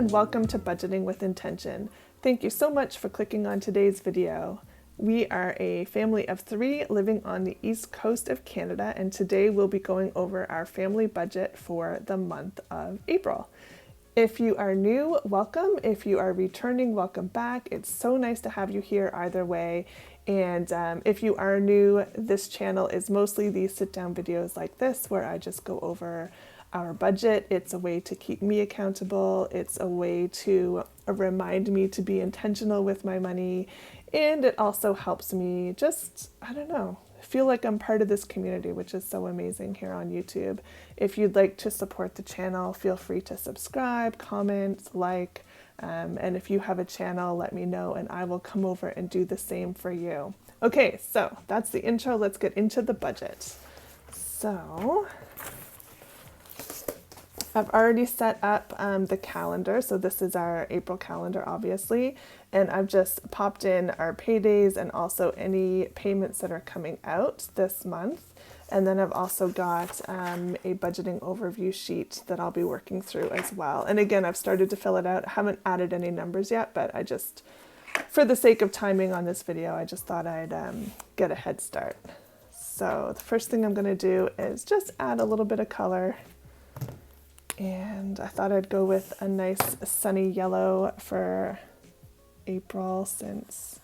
and welcome to Budgeting with Intention. Thank you so much for clicking on today's video. We are a family of 3 living on the east coast of Canada, and today we'll be going over our family budget for the month of April. If you are new, welcome. If you are returning, welcome back. It's so nice to have you here either way. And if you are new, this channel is mostly these sit-down videos like this where I just go over our budget. It's a way to keep me accountable. It's a way to remind me to be intentional with my money. And it also helps me just, feel like I'm part of this community, which is so amazing here on YouTube. If you'd like to support the channel, feel free to subscribe, comment, like, and if you have a channel, let me know and I will come over and do the same for you. Okay, so that's the intro. Let's get into the budget. So I've already set up the calendar. So this is our April calendar, obviously. And I've just popped in our paydays and also any payments that are coming out this month. And then I've also got a budgeting overview sheet that I'll be working through as well. And again, I've started to fill it out. I haven't added any numbers yet, but I just, for the sake of timing on this video, I just thought I'd get a head start. So the first thing I'm going to do is just add a little bit of color. And I thought I'd go with a nice sunny yellow for April since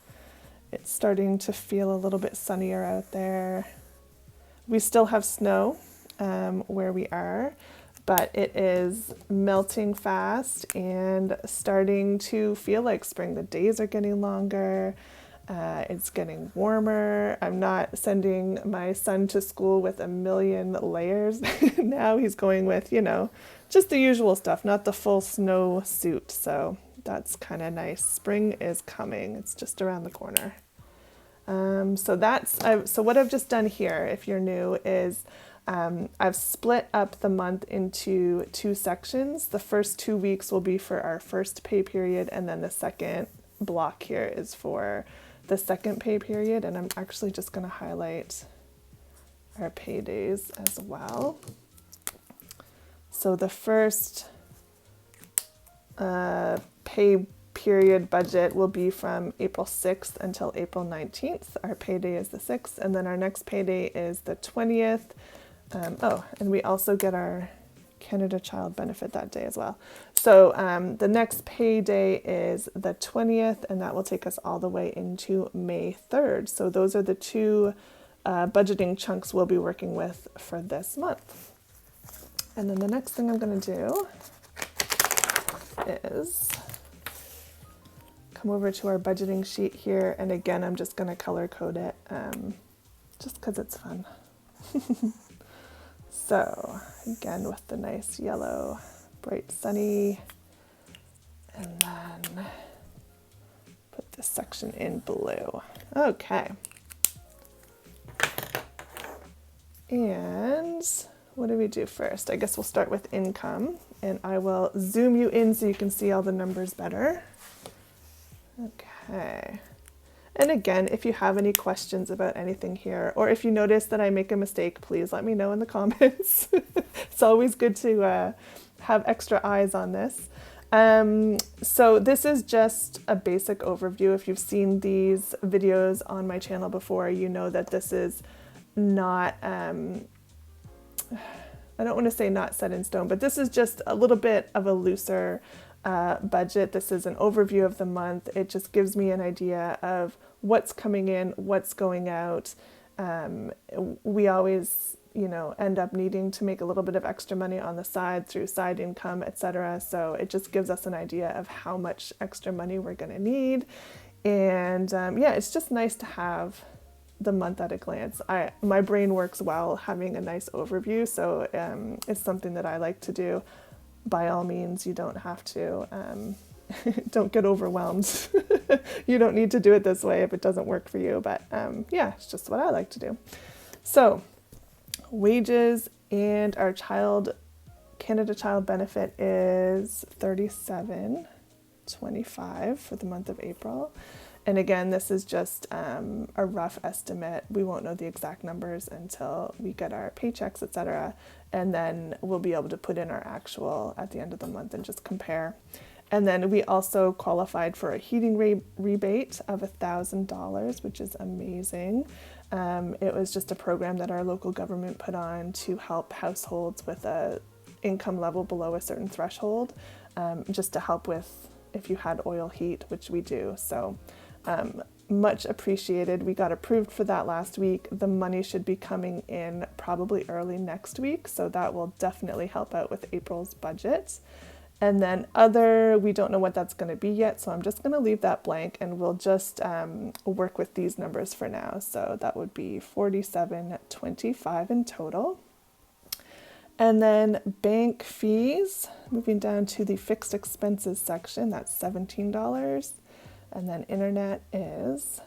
it's starting to feel a little bit sunnier out there. We still have snow where we are, but it is melting fast and starting to feel like spring. The days are getting longer. It's getting warmer. I'm not sending my son to school with a million layers. Now he's going with, just the usual stuff, not the full snow suit. So that's kind of nice. Spring is coming. It's just around the corner. So what I've just done here, if you're new, is I've split up the month into 2 sections. The first 2 weeks will be for our first pay period, and then the second block here is for the second pay period. And I'm actually just going to highlight our paydays as well. So the first pay period budget will be from April 6th until April 19th. Our payday is the 6th, and then our next payday is the 20th. And we also get our Canada Child Benefit that day as well. So the next payday is the 20th, and that will take us all the way into May 3rd. So those are the 2 budgeting chunks we'll be working with for this month. And then the next thing I'm going to do is come over to our budgeting sheet here. And again, I'm just going to color code it just because it's fun. So again, with the nice yellow, bright sunny, and then put this section in blue. Okay. And what do we do first? I guess we'll start with income, and I will zoom you in so you can see all the numbers better. Okay. And again, if you have any questions about anything here, or if you notice that I make a mistake, please let me know in the comments. It's always good to have extra eyes on this. So this is just a basic overview. If you've seen these videos on my channel before, you know that this is not, I don't want to say not set in stone, but this is just a little bit of a looser budget. This is an overview of the month. It just gives me an idea of what's coming in, what's going out. We always, end up needing to make a little bit of extra money on the side through side income, etc. So it just gives us an idea of how much extra money we're going to need. And it's just nice to have the month at a glance. My brain works well having a nice overview, so it's something that I like to do. By all means, you don't have to, don't get overwhelmed. You don't need to do it this way if it doesn't work for you, but it's just what I like to do. So wages and our Canada Child Benefit is $37.25 for the month of April. And again, this is just a rough estimate. We won't know the exact numbers until we get our paychecks, etc. And then we'll be able to put in our actual at the end of the month and just compare. And then we also qualified for a heating rebate of $1,000, which is amazing. It was just a program that our local government put on to help households with a income level below a certain threshold, just to help with if you had oil heat, which we do. So much appreciated. We got approved for that last week. The money should be coming in probably early next week, so that will definitely help out with April's budget. And then we don't know what that's going to be yet, so I'm just going to leave that blank and we'll just work with these numbers for now. So that would be $47.25 in total. And then bank fees, moving down to the fixed expenses section, that's $17. And then internet is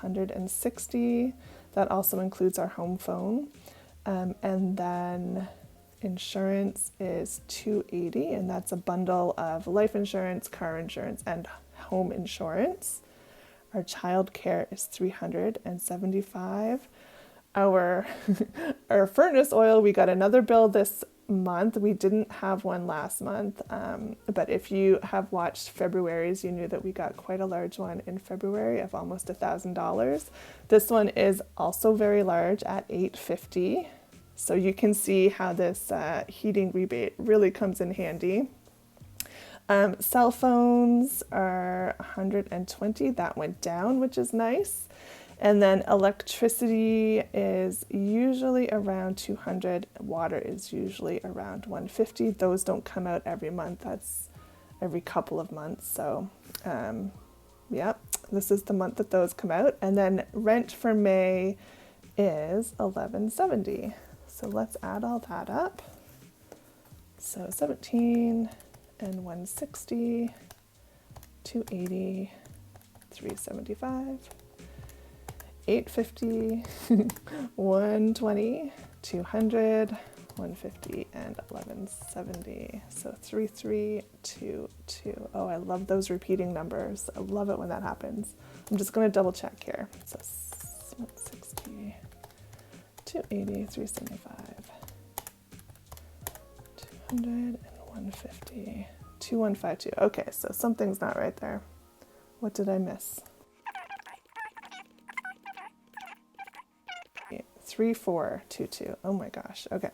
$160. That also includes our home phone. And then insurance is $280, and that's a bundle of life insurance, car insurance, and home insurance. Our childcare is $375. Our furnace oil, we got another bill this month. We didn't have one last month, but if you have watched February's, you knew that we got quite a large one in February of almost $1,000. This one is also very large at $850. So you can see how this heating rebate really comes in handy. Cell phones are $120. That went down, which is nice. And then electricity is usually around $200. Water is usually around $150. Those don't come out every month. That's every couple of months. So, yeah, this is the month that those come out. And then rent for May is $1,170. So let's add all that up. So 17 and 160, 280, 375, 850, 120, 200, 150, and 1170. So 3322. Oh, I love those repeating numbers. I love it when that happens. I'm just going to double check here. So 160. 280, 375, 200, and 150, 2152. Okay, so something's not right there. What did I miss? 3422. Oh my gosh. Okay.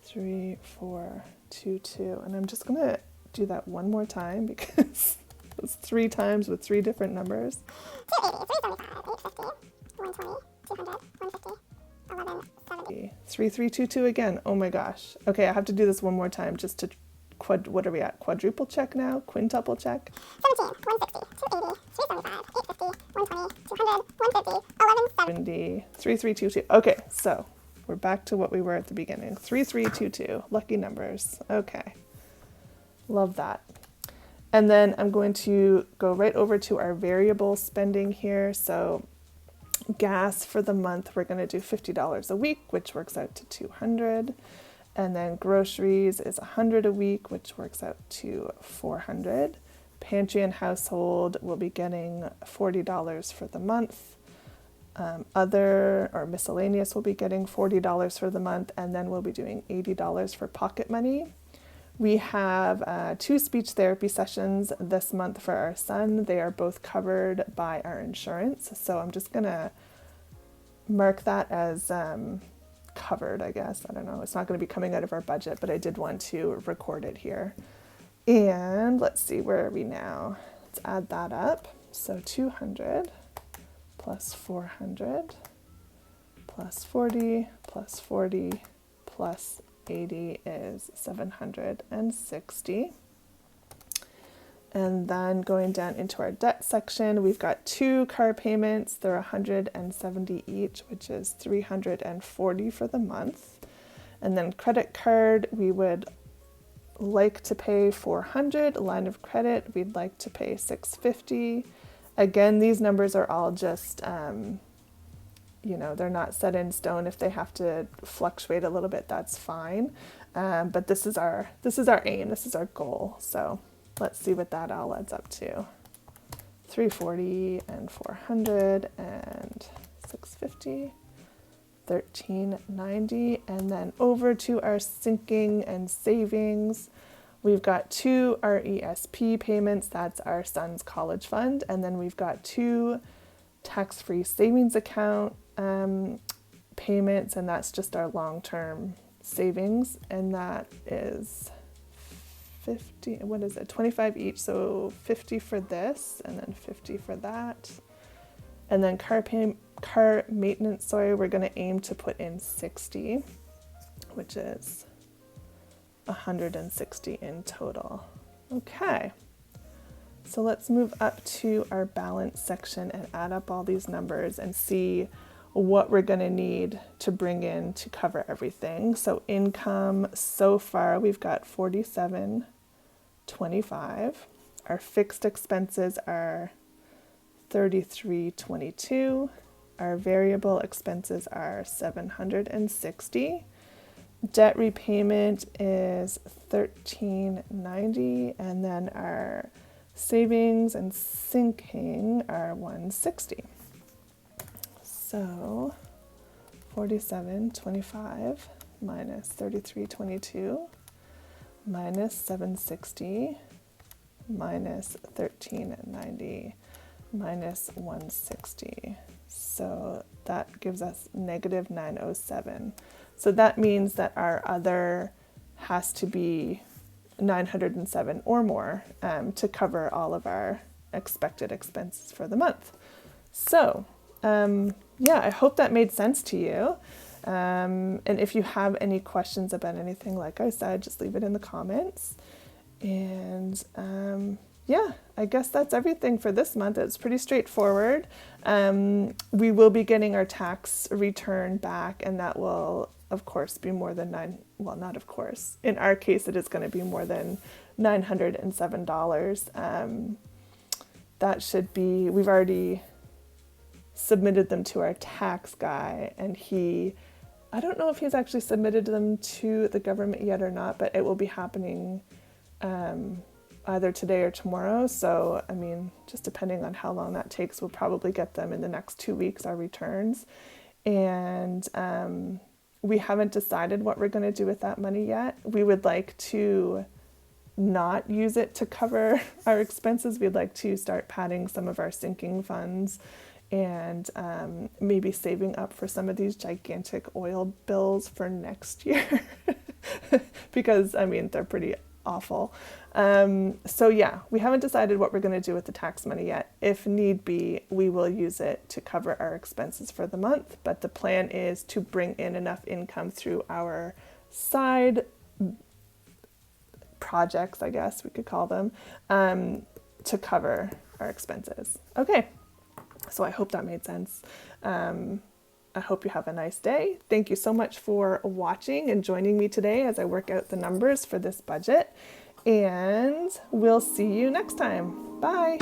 3422. And I'm just going to do that one more time because it's 3 times with 3 different numbers. 3322 again. Oh my gosh. Okay, I have to do this one more time just to what are we at? Quadruple check now? Quintuple check? 17, 160, 280, 375, 850, 120, 200, 150, 1170. 3322. Okay, so we're back to what we were at the beginning. 3322. Lucky numbers. Okay. Love that. And then I'm going to go right over to our variable spending here. So gas for the month, we're going to do $50 a week, which works out to $200. And then groceries is $100 a week, which works out to $400. Pantry and household will be getting $40 for the month. Other or miscellaneous will be getting $40 for the month, and then we'll be doing $80 for pocket money. We have 2 speech therapy sessions this month for our son. They are both covered by our insurance. So I'm just going to mark that as covered, I guess. I don't know. It's not going to be coming out of our budget, but I did want to record it here. And let's see, where are we now? Let's add that up. So 200 plus 400 plus 40 plus 40 plus 80 is 760. And then going down into our debt section, we've got 2 car payments. They're $170 each, which is $340 for the month. And then credit card, we would like to pay $400. Line of credit, we'd like to pay $650. Again, these numbers are all just, they're not set in stone. If they have to fluctuate a little bit, that's fine. But this is our aim. This is our goal. So let's see what that all adds up to. 340 and 400 and 650. $13.90. And then over to our sinking and savings, we've got 2 RESP payments, that's our son's college fund, and then we've got 2 tax-free savings account payments, and that's just our long-term savings, and that is 50, what is it, 25 each, so 50 for this and then 50 for that. And then car maintenance, we're going to aim to put in 60, which is 160 in total. Okay, so let's move up to our balance section and add up all these numbers and see what we're going to need to bring in to cover everything. So income, so far we've got $47.25. Our fixed expenses are $33.22. Our variable expenses are $760. Debt repayment is $13.90, and then our savings and sinking are $160. So $47.25 minus $33.22 minus $760 minus $13.90 minus $160. So that gives us negative $907. So that means that our other has to be $907 or more to cover all of our expected expenses for the month. So yeah, I hope that made sense to you. And if you have any questions about anything, like I said, just leave it in the comments. And yeah, I guess that's everything for this month. It's pretty straightforward. We will be getting our tax return back, and that will, of course, be more than not of course. In our case, it is going to be more than $907. That should be, we've already submitted them to our tax guy, and I don't know if he's actually submitted them to the government yet or not, but it will be happening either today or tomorrow. So, I mean, just depending on how long that takes, we'll probably get them in the next 2 weeks, our returns. And we haven't decided what we're going to do with that money yet. We would like to not use it to cover our expenses. We'd like to start padding some of our sinking funds and maybe saving up for some of these gigantic oil bills for next year because, I mean, they're pretty awful. So yeah, we haven't decided what we're going to do with the tax money yet. If need be, we will use it to cover our expenses for the month, but the plan is to bring in enough income through our side projects, I guess we could call them, to cover our expenses. Okay. So I hope that made sense. I hope you have a nice day. Thank you so much for watching and joining me today as I work out the numbers for this budget. And we'll see you next time. Bye.